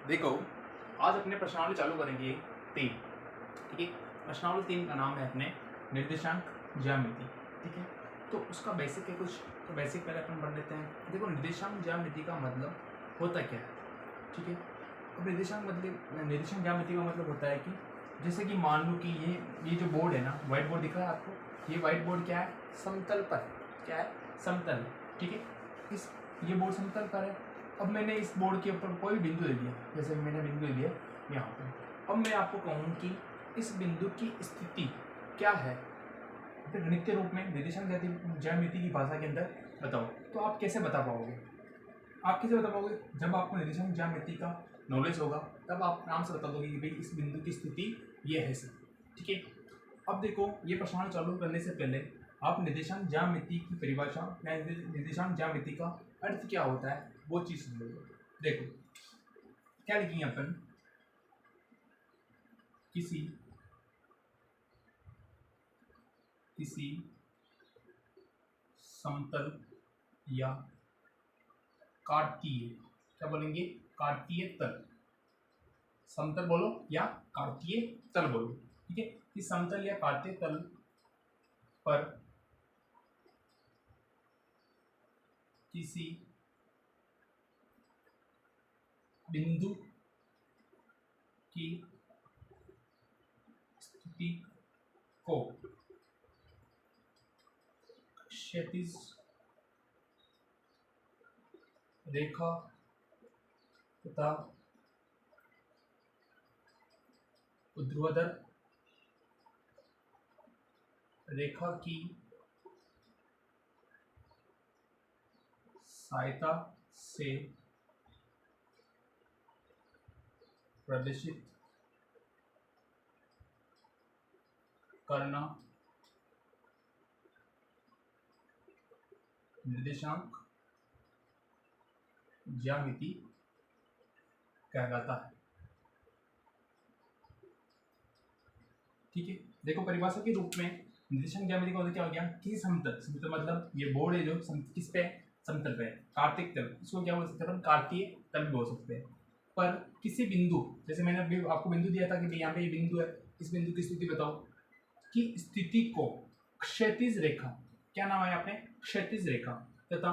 देखो, आज अपने प्रश्नावली चालू करेंगे 3। ठीक है, प्रश्नावली 3 का नाम है अपने निर्देशांक ज्यामिति। ठीक है, तो उसका बेसिक है कुछ, तो बेसिक पहले अपन पढ़ लेते हैं। देखो, निर्देशांक ज्यामिति का मतलब होता क्या है। ठीक है, अब निर्देशांक ज्यामिति का मतलब होता है कि जैसे कि मान लो कि ये जो बोर्ड है ना, व्हाइट बोर्ड दिख रहा है आपको। ये व्हाइट बोर्ड क्या है? समतल पर है। क्या है? समतल है। ठीक है, ये बोर्ड समतल पर है। अब मैंने इस बोर्ड के ऊपर कोई बिंदु ले लिया, जैसे मैंने बिंदु ले लिया यहाँ पर। अब मैं आपको कहूँ कि इस बिंदु की स्थिति क्या है, फिर गणितीय रूप में निर्देशांक ज्यामिति की भाषा के अंदर बताओ, तो आप कैसे बता पाओगे? आप कैसे बता पाओगे? जब आपको निर्देशांक ज्यामिति का नॉलेज होगा तब आप आराम से बता दोगे कि भाई इस बिंदु की स्थिति ये है सर। ठीक है, अब देखो, ये प्रश्न चालू करने से पहले आप निर्देशांक ज्यामिति की परिभाषा या निर्देशांक ज्यामिति का अर्थ क्या होता है वो चीज समझोगे। देखो क्या लिखेंगे अपन, किसी समतल या कार्तीय, क्या बोलेंगे? कार्तीय तल। समतल बोलो या कार्तीय तल बोलो। ठीक है, इस समतल या कार्तीय तल पर किसी बिंदु की स्थिति को क्षैतिज रेखा तथा ऊर्ध्वाधर रेखा की सहायता से प्रदर्शित करना निर्देशांक ज्यामिति कहलाता है। ठीक है, देखो परिभाषा के रूप में निर्देशांक ज्यामिति का मतलब क्या हो गया? किसी समतल, समतल मतलब ये बोर्ड है जो किस पे? समतल पे है। कार्तिक तल, इसको क्या बोल सकते हैं अपन? कार्तीय तल भी बोल सकते हैं। पर किसी बिंदु, जैसे मैंने अभी आपको बिंदु दिया था कि यहाँ पे ये बिंदु है, इस बिंदु की स्थिति बताओ, की स्थिति को क्षैतिज रेखा, क्या नाम आया अपने? क्षैतिज रेखा तथा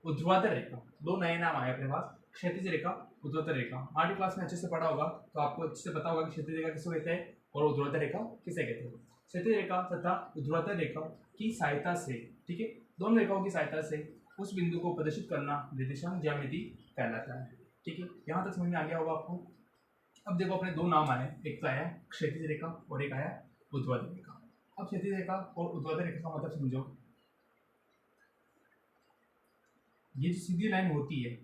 ऊर्ध्वाधर रेखा, दो नए नाम आए अपने पास, क्षैतिज रेखा, ऊर्ध्वाधर रेखा। 8वीं क्लास में अच्छे से पढ़ा होगा तो आपको अच्छे से पता होगा कि क्षैतिज रेखा किसे कहते हैं और ऊर्ध्वाधर रेखा किसे कहते हैं। क्षैतिज रेखा तथा ऊर्ध्वाधर रेखा की सहायता से, ठीक है, दोनों रेखाओं की सहायता से उस बिंदु को प्रदर्शित करना निर्देशांक ज्यामिति कहलाता है। ठीक है, यहाँ तक समझ में आ गया होगा आपको। अब देखो अपने दो नाम आए, एक तो आया क्षैतिज रेखा और एक आया ऊर्ध्वाधर रेखा। अब क्षैतिज रेखा और ऊर्ध्वाधर रेखा का मतलब समझो, ये जो सीधी लाइन होती है,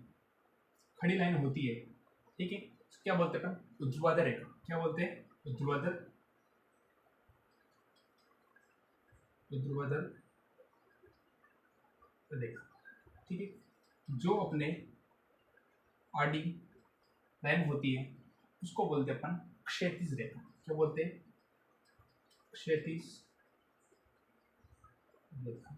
खड़ी लाइन होती है, ठीक है, क्या बोलते हैं अपन? ऊर्ध्वाधर रेखा। क्या बोलते हैं? ऊर्ध्वाधर रेखा। ठीक है, जो अपने आडी लाइन होती है उसको बोलते हैं अपन क्षैतिज रेखा। क्या बोलते हैं? क्षैतिज रेखा।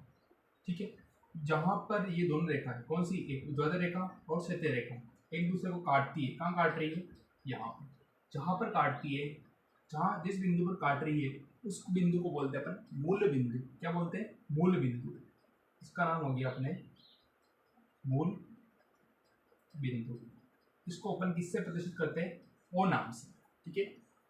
ठीक है, जहां पर ये दोनों रेखा है, कौन सी? एक ऊर्ध्वाधर रेखा और क्षैतिज रेखा, एक दूसरे को काटती है। कहाँ काट रही है? यहाँ पर। जहां पर काटती है, जहां जिस बिंदु पर काट रही है उस बिंदु को बोलते हैं अपन मूल बिंदु। क्या बोलते हैं? मूल बिंदु। इसका नाम हो गया अपने मूल बिंदु। इसको अपन किससे प्रदर्शित करते हैं? ओ नाम से। ठीक है,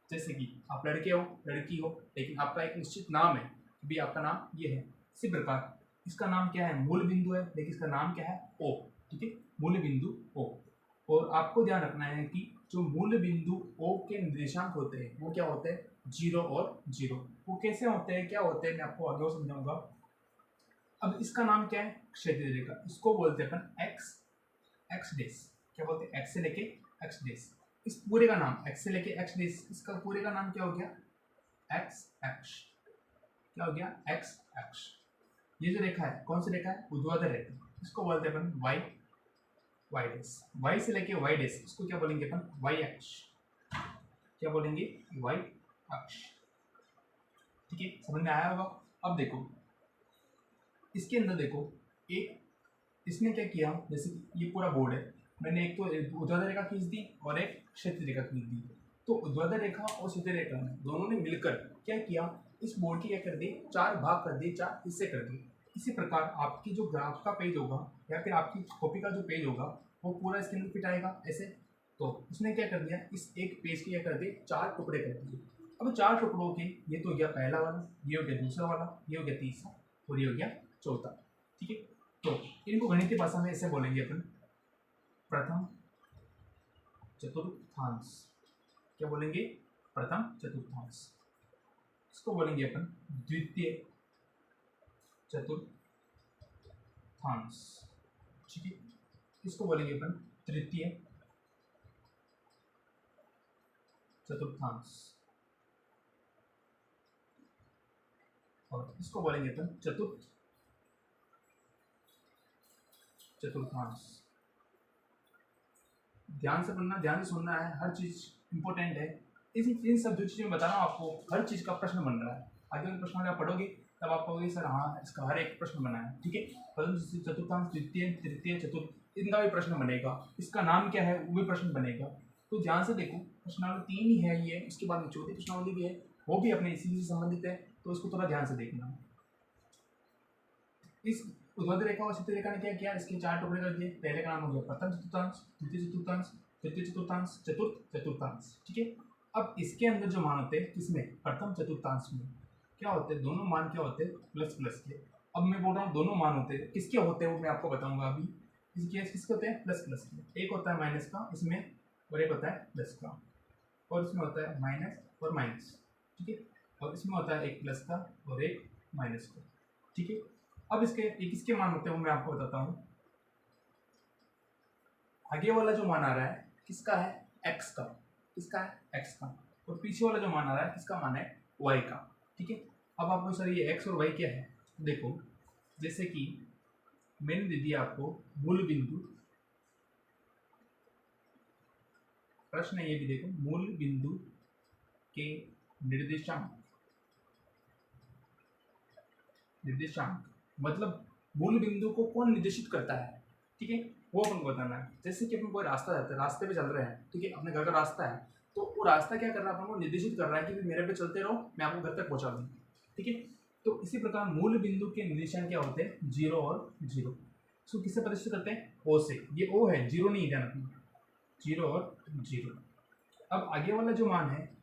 जैसे कि आप लड़के हो, लड़की हो, लेकिन आपका एक निश्चित नाम है कि भाई आपका नाम ये है। इसी प्रकार इसका नाम क्या है? मूल बिंदु है, लेकिन इसका नाम क्या है? ओ। ठीक है, मूल बिंदु ओ। और आपको ध्यान रखना है कि जो मूल बिंदु ओ के निर्देशांक होते हैं वो क्या होते हैं? 0 और 0। वो कैसे होते हैं, क्या होते हैं, मैं आपको आगे समझाऊंगा। अब इसका नाम क्या है? क्षैतिज रेखा। इसको बोलते हैं अपन एक्स डेस। क्या बोलते हैं? एक्स से लेके एक्स डेस। इस पूरे का नाम एक्स से लेके एक्स डेस, इसका पूरे का नाम क्या हो गया? X x. क्या हो गया? X x. ये जो रेखा है कौन सी रेखा है? ऊर्ध्वाधर रेखा। इसको बोलते हैं अपन वाई वाई डेस। वाई से लेके वाई डेस, इसको क्या बोलेंगे अपन? वाई अक्ष। क्या बोलेंगे? वाई अक्ष। ठीक है, समझ में आया होगा। अब देखो इसके अंदर देखो, एक इसने क्या किया, जैसे ये पूरा बोर्ड है, मैंने एक तो ऊर्ध्वाधर रेखा खींच दी और एक क्षैतिज रेखा खींच दी। तो ऊर्ध्वाधर रेखा और क्षैतिज रेखा दोनों ने मिलकर क्या किया, इस बोर्ड के क्या कर दिए, 4 भाग कर दिए, 4 हिस्से कर दिए। इसी प्रकार आपकी जो ग्राफ का पेज होगा या फिर आपकी कॉपी का जो पेज होगा वो पूरा इसके अंदर फिट आएगा ऐसे। तो उसने क्या कर दिया, इस एक पेज के क्या कर दिए, 4 टुकड़े कर दिए। अब 4 टुकड़ों के ये तो हो गया पहला वाला, ये हो गया दूसरा वाला, ये हो गया तीसरा और ये हो गया चौथा। ठीक है, तो इनको गणितीय भाषा में ऐसे बोलेंगे अपन, प्रथम चतुर्थांश। क्या बोलेंगे, प्रथम चतुर्थांश। इसको बोलेंगे अपन द्वितीय चतुर्थांश। ठीक है, इसको बोलेंगे अपन तृतीय चतुर्थांश और इसको बोलेंगे अपन चतुर्थ चतुर्थांश। ध्यान से पढ़ना, ध्यान से सुनना है, हर चीज इंपॉर्टेंट है। इन सब जो चीजें मैं बता रहा हूँ आपको, हर चीज का प्रश्न बन रहा है। आगे वाले प्रश्न आप पढ़ोगे तब आप कहोगे सर हाँ इसका हर एक प्रश्न बना है। ठीक है, प्रथम चतुर्थांश, द्वितीय, तृतीय, चतुर्थ, इनका भी प्रश्न बनेगा। इसका नाम क्या है वो भी प्रश्न बनेगा। तो ध्यान से देखो, प्रश्नावली 3 ही है ये, उसके बाद में चौथी प्रश्नावली भी है, वो भी अपने इसी से संबंधित है। तो इसको थोड़ा ध्यान से देखना। इस ऊर्ध्वाधर रेखा और क्षैतिज रेखा ने क्या किया, इसके 4 टुकड़े कर दिए। पहले का नाम हो गया प्रथम चतुर्थांश, द्वितीय चतुर्थांश, तृतीय चतुर्थांश, चतुर्थ चतुर्थांश। ठीक है, अब इसके अंदर जो मान होते हैं, किसमें, प्रथम चतुर्थांश में क्या होते हैं, दोनों मान क्या होते हैं, प्लस प्लस के। अब मैं बोल रहा हूँ दोनों मान होते हैं, किसके होते हैं वो मैं आपको बताऊंगा अभी। इसके किसके होते हैं, प्लस प्लस के। एक होता है माइनस का इसमें और एक होता है प्लस का, और इसमें होता है माइनस और माइनस। ठीक है, और इसमें होता है एक प्लस का और एक माइनस का। ठीक है, अब इसके किसके मान होते हैं वो मैं आपको बताता हूँ। आगे वाला जो मान आ रहा है किसका है, एक्स का, किसका है, एक्स का। और पीछे वाला जो मान आ रहा है किसका मान है, वाई का। ठीक है, अब आपको सर ये एक्स और वाई क्या है, देखो जैसे कि मैंने दे दिया आपको मूल बिंदु, प्रश्न ये भी देखो, मूल बिंदु के निर्देशांक, निर्देशांक मतलब मूल बिंदु को कौन निर्देशित करता है। ठीक है, वो अपन को बताना है। जैसे कि अपन कोई रास्ता जाता है, रास्ते पे चल रहे हैं, ठीक है, अपने घर का रास्ता है, तो वो रास्ता क्या कर रहा है, अपन को निर्देशित कर रहा है कि मेरे पे चलते रहो, मैं आपको घर तक पहुंचा दूँ। ठीक है, तो इसी प्रकार मूल बिंदु के निर्देशांक क्या होते हैं, 0 और 0। इसको किससे प्रदर्शित करते हैं, ओ से। ये ओ है, 0 नहीं, ध्यान रखना, 0 और 0। अब आगे वाला जो मान है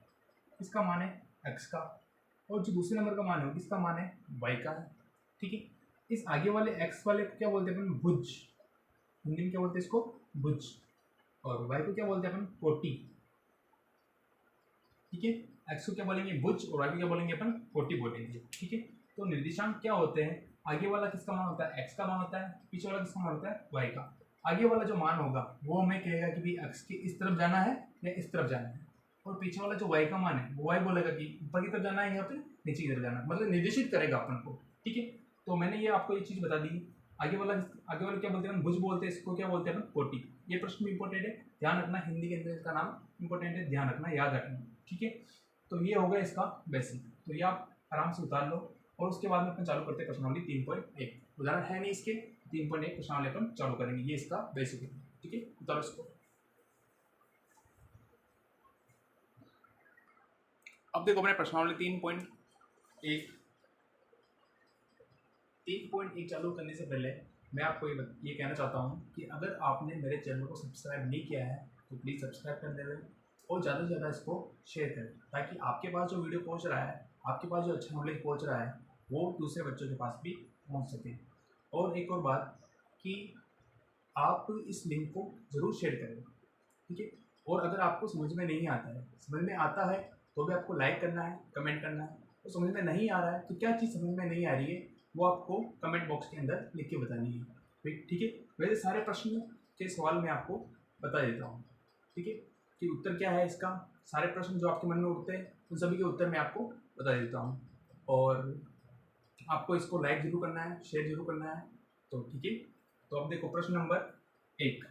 इसका मान है एक्स का, और जो दूसरे नंबर का मान है किसका मान है, वाई का है। ठीक है, इस आगे वाले एक्स वाले को क्या बोलते हैं अपन, भुज, हिंदी में क्या बोलते हैं इसको, भुज। और वाई को क्या बोलते हैं अपन, कोटि। ठीक है, एक्स को क्या बोलेंगे, भुज, और वाई को क्या बोलेंगे अपन, कोटि बोलेंगे। ठीक है, तो निर्देशांक क्या होते हैं, आगे वाला किसका मान होता है, एक्स का मान होता है, पीछे वाला किसका मान होता है, वाई का। आगे वाला जो मान होगा वो हमें कहेगा कि भाई एक्स के इस तरफ जाना है या इस तरफ जाना है, और पीछे वाला जो वाई का मान है वो वाई बोलेगा कि ऊपर की तरफ जाना है या फिर नीचे की तरफ जाना है, मतलब निर्देशित करेगा अपन को। ठीक है, तो मैंने ये आपको ये चीज़ बता दी। आगे वाला क्या बोलते हैं, भुज बोलते हैं, इसको क्या बोलते हैं अपन, कोटि। ये प्रश्न भी इंपॉर्टेंट है, ध्यान रखना, हिंदी के अंदर इसका नाम इंपॉर्टेंट है, ध्यान रखना, याद रखना। ठीक है, तो ये हो गया इसका बेसिक, तो ये आप आराम से उतार लो। और उसके बाद में अपन चालू करते हैं प्रश्नावली 3.1। उदाहरण है नहीं इसके, 3.1 प्रश्नावली अपन चालू करेंगे, ये इसका बेसिक है। ठीक है, उतारो इसको। अब देखो अपने प्रश्नावली 3.1 चालू करने से पहले मैं आपको ये कहना चाहता हूँ कि अगर आपने मेरे चैनल को सब्सक्राइब नहीं किया है तो प्लीज़ सब्सक्राइब कर दें और ज़्यादा से ज़्यादा इसको शेयर करें, ताकि आपके पास जो वीडियो पहुँच रहा है, आपके पास जो अच्छा नॉलेज पहुँच रहा है वो दूसरे बच्चों के पास भी पहुँच सके। और एक और बात कि आप इस लिंक को ज़रूर शेयर करें। ठीक है, और अगर आपको समझ में नहीं आता है, समझ में आता है तो भी आपको लाइक करना है, कमेंट करना है। तो समझ में नहीं आ रहा है तो क्या चीज़ समझ में नहीं आ रही है वो आपको कमेंट बॉक्स के अंदर लिख के बतानी है। ठीक है, वैसे सारे प्रश्न के सवाल मैं आपको बता देता हूँ। ठीक है, कि उत्तर क्या है इसका, सारे प्रश्न जो आपके मन में उठते हैं उन सभी के उत्तर मैं आपको बता देता हूँ। और आपको इसको लाइक जरूर करना है, शेयर जरूर करना है। तो ठीक है, तो अब देखो प्रश्न नंबर 1।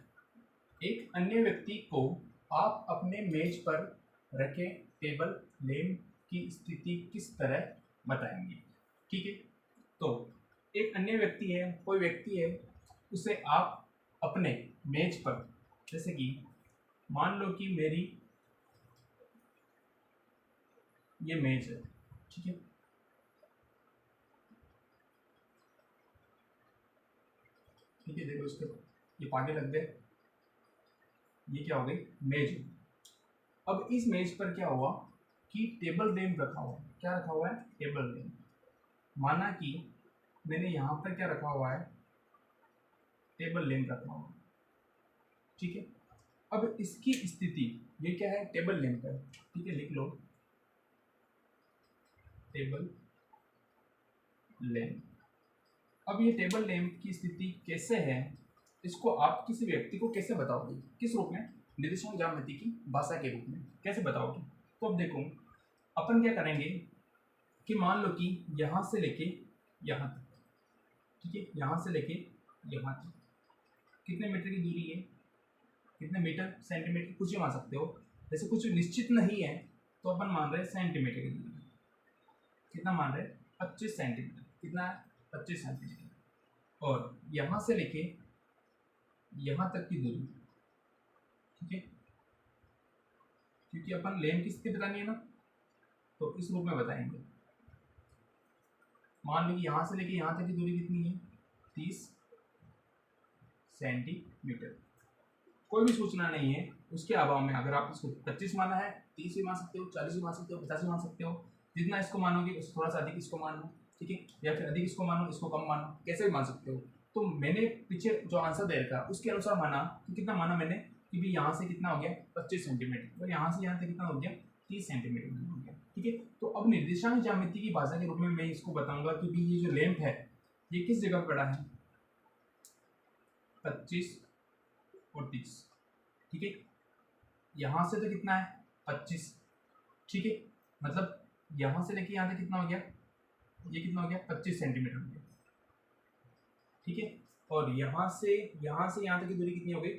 एक अन्य व्यक्ति को आप अपने मेज पर रखे टेबल लैंप की स्थिति किस तरह बताएंगे। ठीक है, तो एक अन्य व्यक्ति है, कोई व्यक्ति है, उसे आप अपने मेज पर जैसे कि मान लो कि मेरी ये मेज है, ठीक है, ठीक है, देखो इसके ये पागे लग गए, ये क्या हो गई मेज। अब इस मेज पर क्या हुआ कि टेबल लैंप रखा हुआ है। क्या रखा हुआ है? Table lamp. माना कि मैंने यहाँ पर क्या रखा हुआ है? टेबल लैंप रखा हुआ है, ठीक है। अब इसकी स्थिति, ये क्या है? टेबल लैंप है, ठीक है, लिख लो टेबल लैंप। अब ये टेबल लैंप की स्थिति कैसे है, इसको आप किसी व्यक्ति को कैसे बताओगे? किस रूप में? निर्देशांक ज्यामिति की भाषा के रूप में कैसे बताओगे? तो अब देखो, अपन क्या करेंगे कि मान लो कि यहाँ से लेके यहाँ तक, ठीक है, यहाँ से लेके यहाँ तक कितने मीटर की दूरी है? कितने मीटर? सेंटीमीटर, कुछ भी मान सकते हो। जैसे कुछ निश्चित नहीं है तो अपन मान रहे हैं सेंटीमीटर की दूरी। कितना मान रहे हैं? 25 सेंटीमीटर। कितना है? 25 सेंटीमीटर। और यहाँ से लेके यहाँ तक की दूरी, ठीक है, क्योंकि अपन लैंप की स्थिति बतानी है ना, तो इस रूप में बताएंगे। मान लो कि यहाँ से लेके यहाँ तक की दूरी कितनी है? 30 सेंटीमीटर। कोई भी सूचना नहीं है, उसके अभाव में अगर आप इसको 25 माना है, 30 भी मान सकते हो, 40 भी मान सकते हो, 50 भी मान सकते हो। जितना इसको मानोगे उससे थोड़ा सा अधिक इसको मानो, ठीक है, या फिर अधिक इसको मानो, इसको कम मानो, कैसे भी मान सकते हो। तो मैंने पीछे जो आंसर दे रखा उसके अनुसार माना कि कितना माना मैंने कि भाई यहाँ से कितना हो गया? 25 सेंटीमीटर, और यहाँ से यहाँ तक कितना हो गया? 30 सेंटीमीटर हो गया, ठीक है। तो अब निर्देशांक ज्यामिति की भाषा के रूप में मैं इसको बताऊंगा कि भाई ये जो लैंप है ये किस जगह पर पड़ा है? 25 और 30, ठीक है। यहाँ से तो कितना है? 25, ठीक है, मतलब यहाँ से लेके यहाँ तक कितना हो गया? ये कितना हो गया? 25 सेंटीमीटर हो गया, ठीक है। और यहाँ से यहाँ तक की दूरी कितनी हो गई?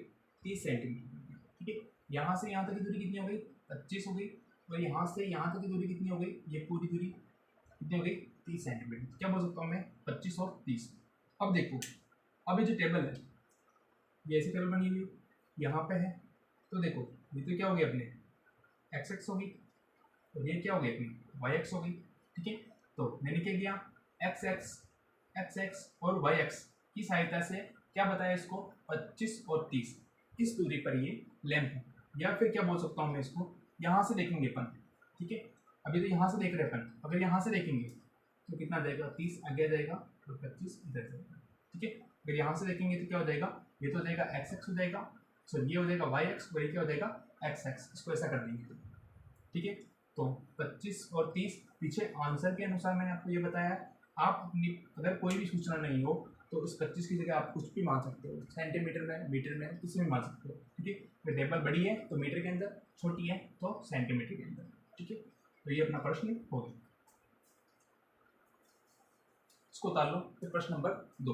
30 सेंटीमीटर, ठीक है। यहाँ से यहाँ तक की दूरी कितनी हो गई? 25 हो गई। और यहाँ से यहाँ तक की दूरी कितनी हो गई? ये पूरी दूरी कितनी हो गई? 30 सेंटीमीटर। क्या बोल सकता हूँ मैं? 25 और 30। अब देखो, अब ये जो टेबल है ये ऐसी टेबल बनी हुई यहाँ पे है, तो देखो ये तो क्या हो गया अपने एक्स एक्स हो गई, और ये क्या हो गई अपनी वाई एक्स हो गई, ठीक है। तो मैंने क्या किया? एक्स एक्स और वाई एक्स की सहायता से क्या बताया इसको? 25 और 30 इस दूरी पर ये लैंप है। या फिर क्या बोल सकता हूँ मैं इसको? यहाँ से देखेंगे अपन, ठीक है, अभी तो यहाँ से देख रहे अपन, अगर यहाँ से देखेंगे तो कितना जाएगा? 30 आगे जाएगा और 25 इधर जाएगा, ठीक है। अगर यहाँ से देखेंगे तो क्या हो जाएगा? ये तो हो जाएगा एक्स एक्स हो जाएगा, सो ये हो जाएगा वाई एक्स, और ये क्या हो जाएगा? X x. इसको ऐसा कर देंगे, ठीक है। तो 25 और 30 पीछे आंसर के अनुसार मैंने आपको ये बताया। आप अपनी अगर कोई भी सूचना नहीं हो तो इस 25 की जगह आप कुछ भी मान सकते हो, सेंटीमीटर में, मीटर में, किसी में मान सकते हो, ठीक है। अगर टेबल बड़ी है तो मीटर के अंदर, छोटी है तो सेंटीमीटर के अंदर, ठीक है। तो ये अपना प्रश्न हो गया, इसको उतार लो। फिर प्रश्न नंबर 2।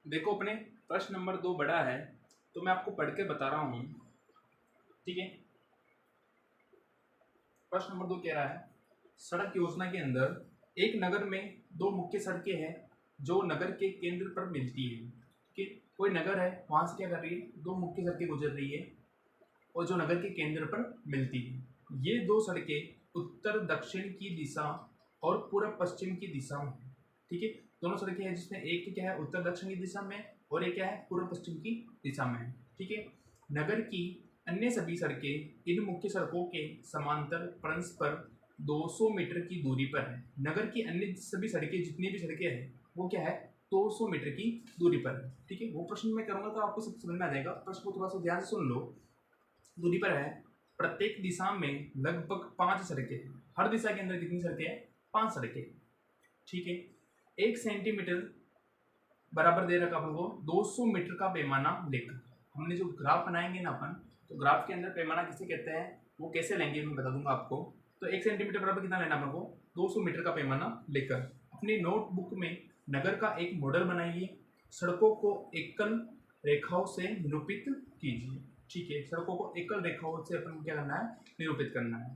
देखो अपने प्रश्न नंबर 2 बड़ा है तो मैं आपको पढ़ के बता रहा हूँ, ठीक है। प्रश्न नंबर 2 कह रहा है, सड़क योजना के अंदर एक नगर में 2 मुख्य सड़कें हैं जो नगर के केंद्र पर मिलती है, ठीक है। कोई नगर है, वहां से क्या कर रही है? 2 मुख्य सड़कें गुजर रही है और जो नगर के केंद्र पर मिलती है। ये 2 सड़कें उत्तर दक्षिण की दिशा और पूर्व पश्चिम की दिशा में, ठीक है। दोनों सड़कें हैं जिसमें एक क्या है उत्तर दक्षिण की दिशा में और एक क्या है पूर्व पश्चिम की दिशा में है, ठीक है। नगर की अन्य सभी सड़कें इन मुख्य सड़कों के समांतर परस्पर 200 मीटर की दूरी पर है। नगर की अन्य सभी सड़कें, जितनी भी सड़कें हैं वो क्या है? 200 मीटर की दूरी पर है, ठीक है। वो प्रश्न मैं करूँगा तो आपको सब समझ में आ जाएगा। प्रश्न को थोड़ा सा ध्यान से सुन लो। दूरी पर है, प्रत्येक दिशा में लगभग 5 सड़कें हैं। हर दिशा के अंदर कितनी सड़कें हैं? 5 सड़कें, ठीक है। 1 सेंटीमीटर बराबर दे रखा अपन को 200 मीटर का पैमाना लेकर। हमने जो ग्राफ बनाएंगे ना अपन, तो ग्राफ के अंदर पैमाना किसे कहते हैं, वो कैसे लेंगे मैं बता दूंगा आपको। तो 1 सेंटीमीटर बराबर कितना लेना अपन को? 200 मीटर का पैमाना लेकर अपनी नोटबुक में नगर का एक मॉडल बनाइए। सड़कों को एकल रेखाओं से निरूपित कीजिए, ठीक है। सड़कों को एकल रेखाओं से अपन को क्या करना है? निरूपित करना है।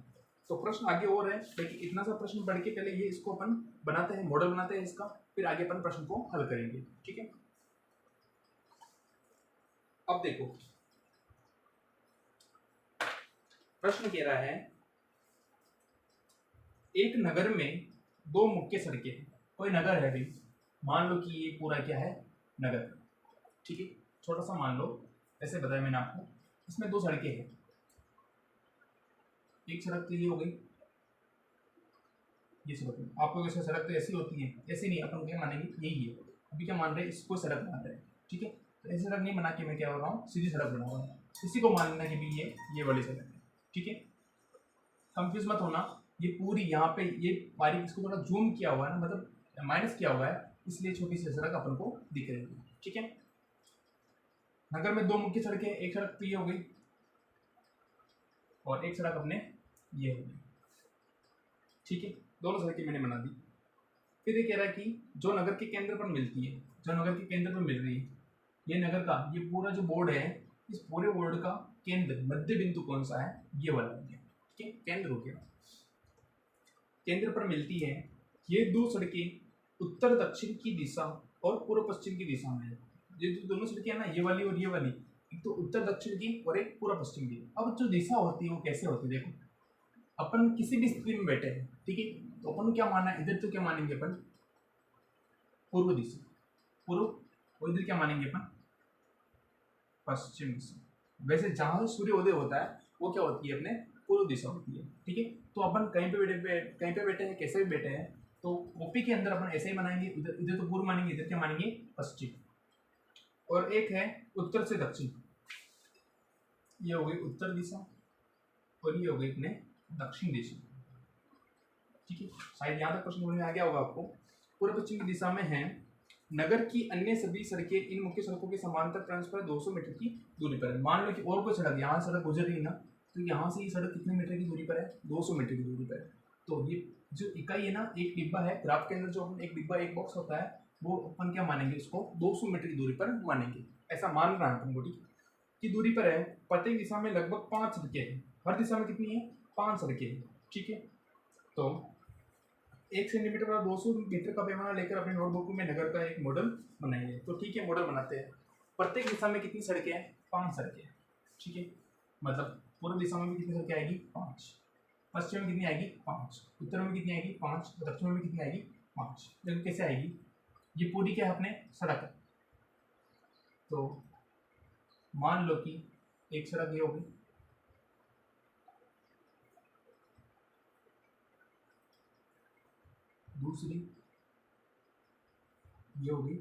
तो प्रश्न आगे और है, लेकिन इतना सा प्रश्न पढ़ के पहले ये इसको अपन बनाते हैं, मॉडल बनाते हैं इसका, फिर आगे अपन प्रश्न को हल करेंगे। ठीक है, अब देखो प्रश्न कह रहा है एक नगर में दो मुख्य सड़कें हैं। कोई नगर है भाई, मान लो कि ये पूरा क्या है नगर। ठीक है, छोटा सा मान लो, ऐसे बताया मैंने आपको, इसमें दो सड़कें हैं। एक सड़क तो ये हो गई, ये सड़क आपको वैसे सड़क तो ऐसी होती है, ऐसी नहीं, अपन क्या मानेंगे यही है। अभी क्या मान रहे हैं, इसको सड़क मान रहे हैं। ठीक है, तो ऐसी सड़क नहीं बना के मैं क्या हो रहा हूँ, सीधी सड़क बना रहा हूँ। इसी को मान लेना कि भी ये वाली सड़क है। ठीक है, कंफ्यूज मत होना, ये पूरी यहाँ पे ये बारीक इसको थोड़ा जूम किया हुआ है ना, मतलब माइनस किया हुआ है, इसलिए छोटी सी सड़क अपन को दिख रही है। ठीक है, नगर में दो मुख्य सड़कें, एक सड़क तो ये हो गई और एक सड़क अपने ये हो गई। ठीक है, दोनों सड़कें मैंने बना दी। फिर ये कह रहा है कि जो नगर के केंद्र पर मिलती है, जो नगर के केंद्र पर मिल रही है, ये नगर का ये पूरा जो बोर्ड है, इस पूरे बोर्ड का केंद्र मध्य बिंदु कौन सा है, ये वाला हो गया। ठीक है, केंद्र हो गया, केंद्र पर मिलती है। ये दो सड़कें उत्तर दक्षिण की दिशा और पूर्व पश्चिम की दिशा में है। ये जो दोनों सड़कें हैं ना, ये वाली और ये वाली, एक तो उत्तर दक्षिण की और एक पूर्व पश्चिम की। अब जो दिशा होती है वो कैसे होती है, देखो अपन किसी भी स्थिति में बैठे हैं, ठीक है, तो अपन क्या मानना है, इधर तो क्या मानेंगे अपन पूर्व दिशा, पूर्व, और इधर क्या मानेंगे अपन पश्चिम दिशा। वैसे जहाँ से सूर्योदय होता है वो क्या होती है, अपने पूर्व दिशा होती है। ठीक है, तो अपन कहीं पे बैठे हैं, कैसे भी बैठे हैं, तो ओपी के अंदर अपन ऐसे ही बनाएंगे, इधर तो पूर्व मानेंगे, इधर क्या मानेंगे पश्चिम। और एक है उत्तर से दक्षिण, ये हो गई उत्तर दिशा और ये हो गई अपने दक्षिण दिशा। ठीक है, शायद यहाँ तक प्रश्न समझ में आ गया होगा आपको। पूर्व पश्चिम की दिशा में है, नगर की अन्य सभी सड़कें इन मुख्य सड़कों के समांतर क्रम पर 200 मीटर की दूरी पर है। मान लो कि और कोई सड़क, यहाँ सड़क गुजर रही है ना, तो यहाँ से ये सड़क कितने मीटर की दूरी पर है, 200 मीटर की दूरी पर है। तो ये जो इकाई है ना, एक डिब्बा है ग्राफ के अंदर, जो एक डिब्बा एक बॉक्स होता है, वो अपन क्या मानेंगे, उसको 200 मीटर की दूरी पर मानेंगे, ऐसा मान रहा है अपन को। ठीक की दूरी पर है, प्रत्येक दिशा में लगभग 5 सड़कें हैं। हर दिशा में कितनी है, 5 सड़कें हैं। ठीक है, तो 1 सेंटीमीटर का 200 मीटर का पैमाना लेकर अपने नोटबुक में नगर का एक मॉडल बनाइए। तो ठीक है, मॉडल बनाते हैं। प्रत्येक दिशा में कितनी सड़कें हैं, 5 सड़कें। ठीक है, मतलब पूर्व दिशा में भी कितनी सड़कें आएगी, 5, पश्चिम में कितनी आएगी, 5, उत्तर में कितनी आएगी, 5, दक्षिण में कितनी आएगी, 5। देखो कैसे आएगी, ये पूरी क्या है अपने सड़क है। तो मान लो कि एक सड़क ये होगी, दूसरी ये होगी,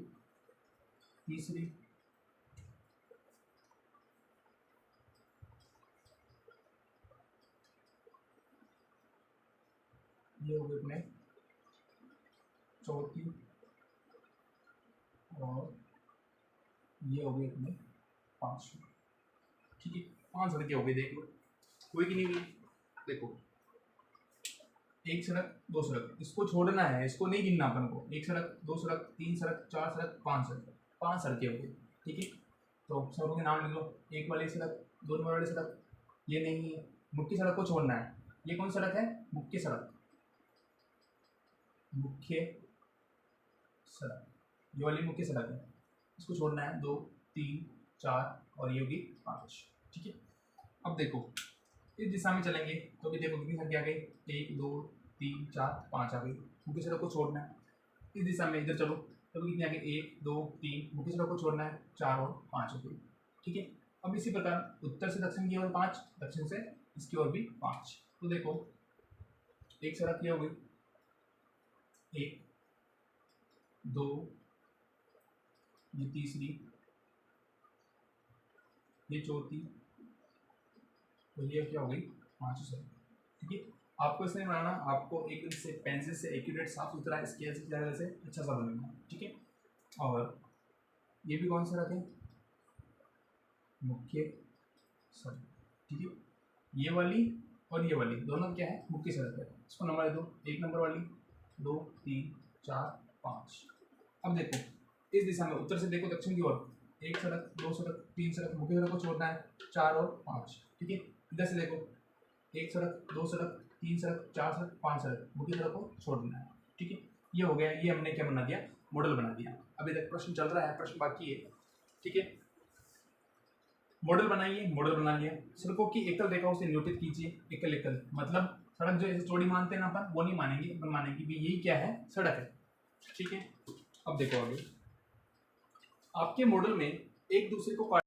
तीसरी ये होगी अपने चौथी, और ये होगी अपने 5वीं। ठीक है, 5 सड़कें हो गई, देख लो हुई कि नहीं हुई। देखो एक सड़क, दो सड़क, इसको छोड़ना है, इसको नहीं गिनना अपन को। एक सड़क, दो सड़क, 3 सड़क, 4 सड़क, 5 सड़क, 5 सड़कें हो गई। ठीक है, तो सड़कों के नाम लिख लो। एक वाली सड़क, 2 नंबर वाली सड़क, ये नहीं है, मुख्य सड़क को छोड़ना है। ये कौन सड़क है, मुख्य सड़क, मुख्य सड़क, ये वाली मुख्य सड़क है, इसको छोड़ना है। 2, 3, 4 और ये होगी 5। ठीक है, अब देखो इस दिशा में चलेंगे तो भी देखो कितनी संख्या आ गई, 1, 2, 3, 4, 5 आ गई। मुख्य सड़क को छोड़ना है, इस दिशा में इधर चलो तो भी कितनी आ गई, 1, 2, 3, मुख्य सड़क को छोड़ना है, 4 और 5 हो गई। ठीक है, अब इसी प्रकार उत्तर से दक्षिण की ओर 5, दक्षिण से इसकी ओर भी 5। तो देखो एक सड़क ये हो गई, 1, 2, ये तीसरी, ये चौथी, तो ये क्या हो गई, 5 सड़क। ठीक है, आपको इसमें बनाना, आपको एक से पेंसिल से एक्यूरेट साफ सुथरा स्केल से अच्छा सा बनाना। ठीक है, और ये भी कौन सा रखें, मुख्य सड़क। ठीक है, ये वाली और ये वाली दोनों क्या है, मुख्य सड़क है। इसको नंबर दे दो, 1 नंबर वाली, 2, 3, 4, 5। अब देखो इस दिशा में उत्तर से देखो दक्षिण की ओर, 1 सड़क, 2 सड़क, 3 सड़क, मुख्य सड़क को छोड़ना है, 4 और 5। ठीक है, इधर से देखो 1 सड़क, 2 सड़क, 3 सड़क, 4 सड़क, 5 सड़क, मुख्य सड़क को छोड़ना है। ठीक है, ये हो गया, ये हमने क्या बना दिया, मॉडल बना दिया। अभी तक प्रश्न चल रहा है, प्रश्न बाकी है, ठीक है। मॉडल बनाइए, मॉडल बना लिया। सड़कों की एकल रेखाओं से निरूपित कीजिए। एकल एकल मतलब सड़क जो ऐसे चौड़ी मानते हैं ना अपन, वो नहीं मानेंगे, अपन मानेंगे कि यही क्या है, सड़क है, ठीक है। अब देखो आगे, आपके मॉडल में एक दूसरे को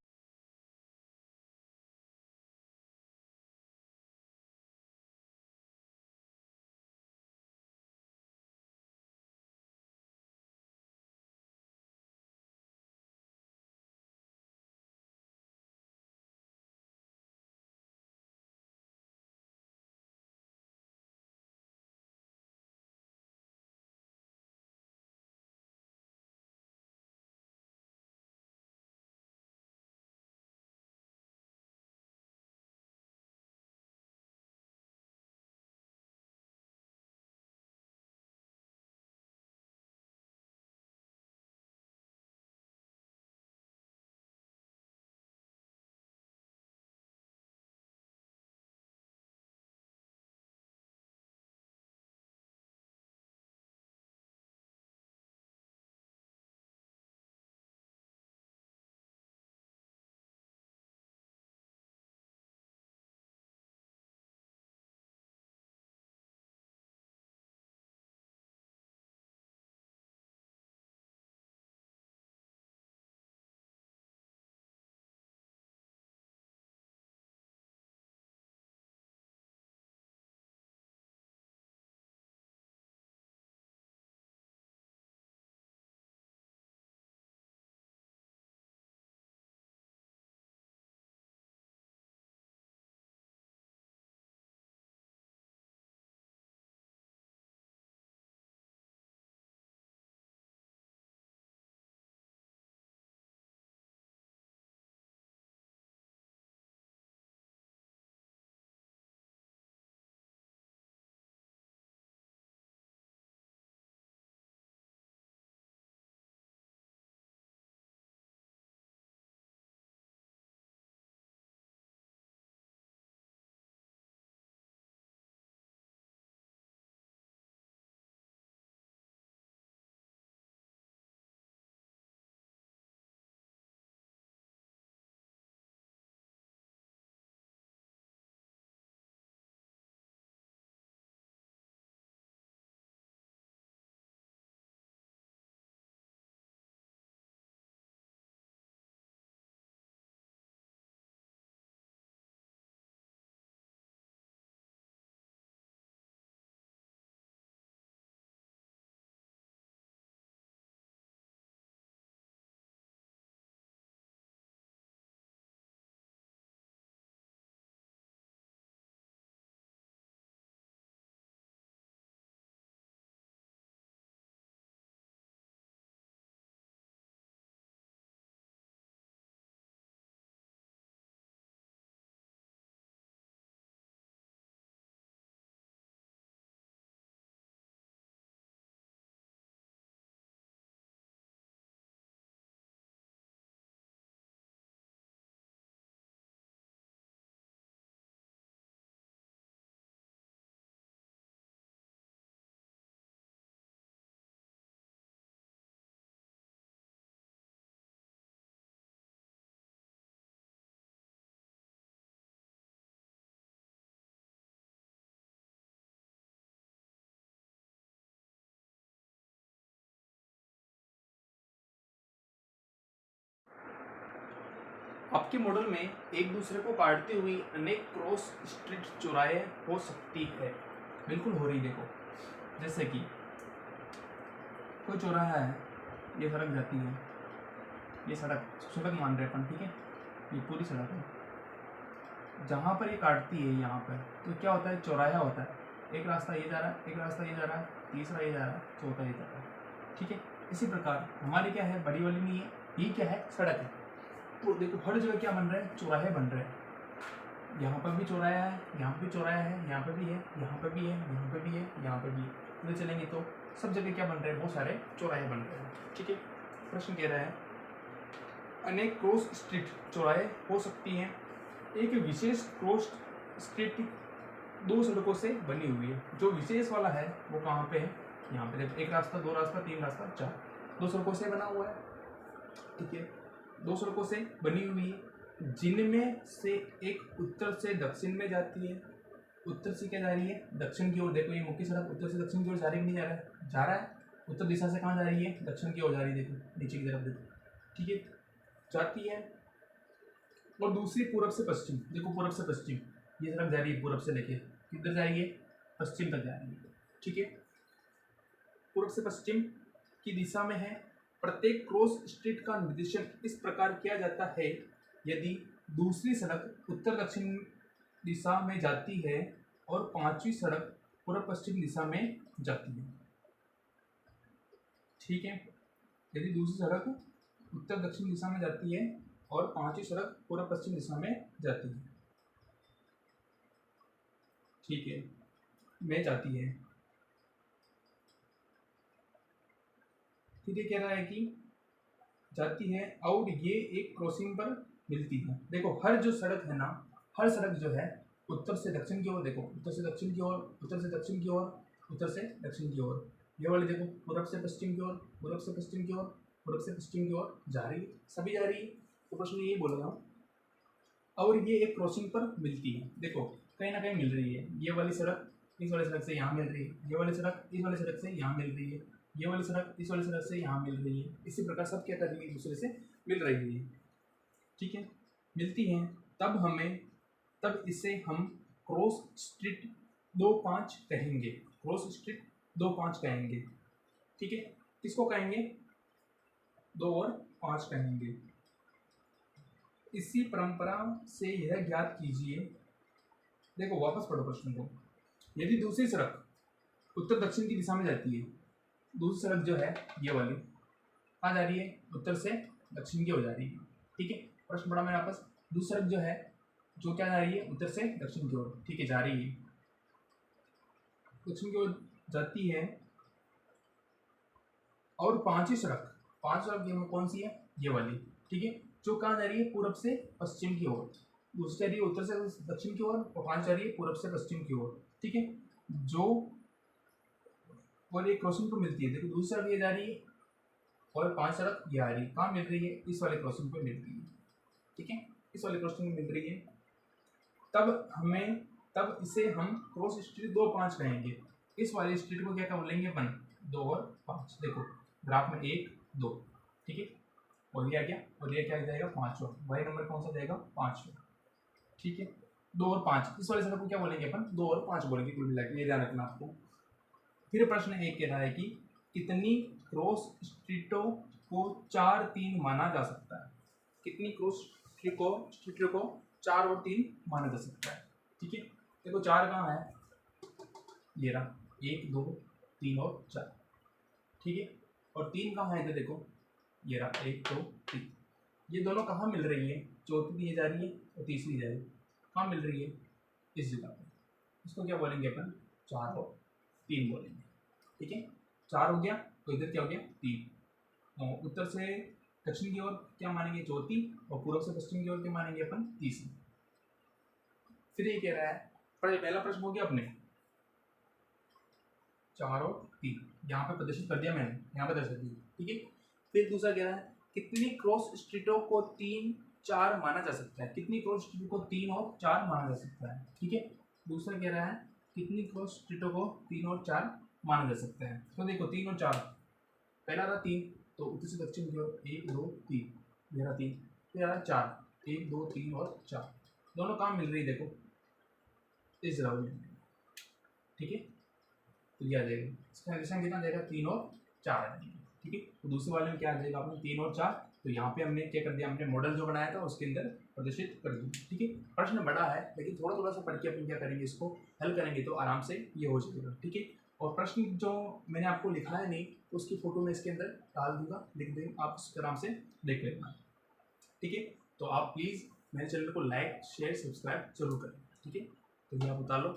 आपके मॉडल में एक दूसरे को काटती हुई अनेक क्रॉस स्ट्रीट चौराहे हो सकती है। बिल्कुल हो रही, देखो जैसे कि कोई चौराहा है, ये सड़क जाती है, ये सड़क मान रहे अपन, ठीक है, ये पूरी सड़क है। जहाँ पर ये काटती है यहाँ पर, तो क्या होता है, चौराहा होता है। एक रास्ता ये जा रहा है, एक रास्ता ये जा रहा है, तीसरा ये जा रहा है, चौथा ये जा रहा है, ठीक है। इसी प्रकार हमारी क्या है, बड़ी वाली नहीं है, ये क्या है, सड़क है। तो देखो हर जगह क्या बन रहा है, चौराहे बन रहे हैं। यहाँ पर भी चौराहा है, यहाँ पर भी चौराहा है, यहाँ पर भी है, यहाँ पर भी है, यहाँ पर भी है, यहाँ पर भी है। इधर चलेंगे तो सब जगह क्या बन रहे हैं, बहुत सारे चौराहे बन रहे हैं, ठीक है। प्रश्न कह रहा है अनेक क्रॉस स्ट्रीट चौराहे हो सकती हैं। एक विशेष क्रॉस स्ट्रीट दो सड़कों से बनी हुई है। जो विशेष वाला है वो कहाँ पे है, यहाँ पे। देखो एक रास्ता, दो रास्ता, तीन रास्ता, चार। दो सड़कों से बना हुआ है, ठीक है, दो सड़कों से बनी हुई है, जिनमें से एक उत्तर से दक्षिण में जाती है। उत्तर से क्या जा रही है? दक्षिण की ओर। देखो ये मुख्य सड़क उत्तर से दक्षिण की ओर जा रही है, नहीं जा रहा है? जा रहा है। उत्तर दिशा से कहाँ जा रही है? दक्षिण की ओर जा रही है। देखो नीचे की तरफ देखो, ठीक है, जाती है। और दूसरी पूरब से पश्चिम, देखो पूरब से पश्चिम ये सड़क जा रही है, पूरब से लेके किधर जा रही है? पश्चिम तक जा रही है, ठीक है। पूर्व से पश्चिम की दिशा में है। प्रत्येक क्रॉस स्ट्रीट का निर्देशन इस प्रकार किया जाता है, यदि दूसरी सड़क उत्तर दक्षिण दिशा में जाती है और पांचवी सड़क पूर्व पश्चिम दिशा में जाती है, ठीक है। यदि दूसरी सड़क उत्तर दक्षिण दिशा में जाती है और पांचवी सड़क पूर्व पश्चिम दिशा में जाती है, ठीक है, में जाती है, ठीक है। कह रहा है कि जाती है और ये एक क्रॉसिंग पर मिलती है। देखो हर जो सड़क है ना, हर सड़क जो है उत्तर से दक्षिण की ओर, देखो उत्तर से दक्षिण की ओर, उत्तर से दक्षिण की ओर, उत्तर से दक्षिण की ओर, ये वाली देखो पूरब से पश्चिम की ओर, पूरब से पश्चिम की ओर, पूरब से पश्चिम की ओर जा रही है, सभी जा रही है। तो प्रश्न यही बोल रहा हूँ, और ये एक क्रॉसिंग पर मिलती है। देखो कहीं ना कहीं मिल रही है, ये वाली सड़क इस वाली सड़क से यहाँ मिल रही है, ये वाली सड़क इस वाली सड़क से यहाँ मिल रही है, ये वाली सड़क इस वाली सड़क से यहाँ मिल रही है। इसी प्रकार सब क्या कर रही है? एक दूसरे से मिल रही है, ठीक है, मिलती हैं। तब इसे हम क्रॉस स्ट्रीट 2-5 कहेंगे, क्रॉस स्ट्रीट 2-5 कहेंगे, ठीक है। किसको कहेंगे? 2 और 5 कहेंगे। इसी परंपरा से यह ज्ञात कीजिए, देखो वापस पढ़ो प्रश्न को। यदि दूसरी सड़क उत्तर दक्षिण की दिशा में जाती है, दूसरी सड़क जो है ये वाली कहाँ जा रही है? उत्तर से दक्षिण की ओर जा रही है, ठीक है। प्रश्न पढ़ा मैंने वापस। दूसरी सड़क जो है जो क्या जा रही है? उत्तर से दक्षिण की ओर, ठीक है, जा रही है, दक्षिण की ओर जाती है। और पांचवी सड़क ये कौन सी है? ये वाली, ठीक है, जो कहाँ जा रही है? पूरब से पश्चिम की ओर। दूसरी जा रही है उत्तर से दक्षिण की ओर और पांच जा रही है पूरब से पश्चिम की ओर, ठीक है। जो वाली क्रॉसिंग पर मिलती है, देखो दूसरी सड़क ये जा रही है और 5 सड़क ये आ रही है, कहाँ मिल रही है? इस वाले क्रॉसिंग पर मिल रही है, ठीक है, इस वाले क्रॉसिंग में मिल रही है। तब इसे हम क्रॉस स्ट्रीट 2-5 कहेंगे। इस वाले स्ट्रीट को क्या बोलेंगे? 1, 2 और 5। देखो ग्राफ में 1, 2, ठीक है, और ये आ गया, और ये क्या आ जाएगा? 5वां। वही नंबर कौन सा जाएगा? 5वां, ठीक है। 2 और 5 इस वाले सड़क को क्या बोलेंगे अपन? 2 और 5 बोलेंगे कुल मिला के, ये ध्यान रखना आपको। फिर प्रश्न 1 कह रहा है कि कितनी क्रॉस स्ट्रीटों को 4-3 माना जा सकता है? कितनी क्रॉस स्ट्रीटों को 4 और 3 माना जा सकता है, ठीक है। देखो 4 कहाँ है? ये रहा, 1, 2, 3 और 4, ठीक है। और 3 कहाँ है? इधर देखो, ये रहा, 1, 2, 3। ये दोनों कहाँ मिल रही है? चौथी ये जा रही है और तीसरी जा रही है, कहाँ मिल रही है? इस जगह पर। इसको क्या बोलेंगे अपन? 4 और 3 बोलेंगे, ठीक है। 4 हो गया तो इधर क्या हो गया? 3। उत्तर से दक्षिण की ओर क्या मानेंगे? चौथी, और पूर्व से पश्चिम की ओर क्या मानेंगे अपन? तीसरी। फिर ये कह रहा है, पहला प्रश्न हो गया अपने 4 और 3, यहाँ पे प्रदर्शित कर दिया मैंने, यहाँ पे दर्शित दिया, ठीक है। फिर दूसरा कह रहा है कितनी क्रॉस स्ट्रीटों को 3-4 माना जा सकता है? कितनी क्रॉस स्ट्रीटों को 3 और 4 माना जा सकता है, ठीक है। दूसरा कह रहा है कितनी क्रॉस स्ट्रीटों को 3 और 4 माना जा सकता है? तो देखो 3 और 4, पहला रहा 3, तो उत्तर से दक्षिण की ओर 1, 2, 3, ये रहा 3। फिर रहा 4, 1, 2, 3 और 4, दोनों काम मिल रही, देखो इस जगह में, ठीक है। तो ये आ जाएगा, इसका निशान कितना जाएगा? 3 और 4 आ जाएगा, ठीक है। तो दूसरे वाले में क्या आ जाएगा आपने? 3 और 4। तो यहाँ पे हमने क्या कर दिया? हमने मॉडल जो बनाया था उसके अंदर प्रदर्शित कर दिया, ठीक है। प्रश्न बड़ा है लेकिन थोड़ा थोड़ा सा पढ़ के अपन क्या करेंगे, इसको हल करेंगे तो आराम से ये हो जाएगा, ठीक है। और प्रश्न जो मैंने आपको लिखा है नहीं, उसकी फोटो मैं इसके अंदर डाल दूंगा, लिख देंगे, आप उसके आराम से देख लेना, ठीक है। तो आप प्लीज़ मेरे चैनल को लाइक, शेयर, सब्सक्राइब जरूर करें, ठीक है। तो ये आप बता लो।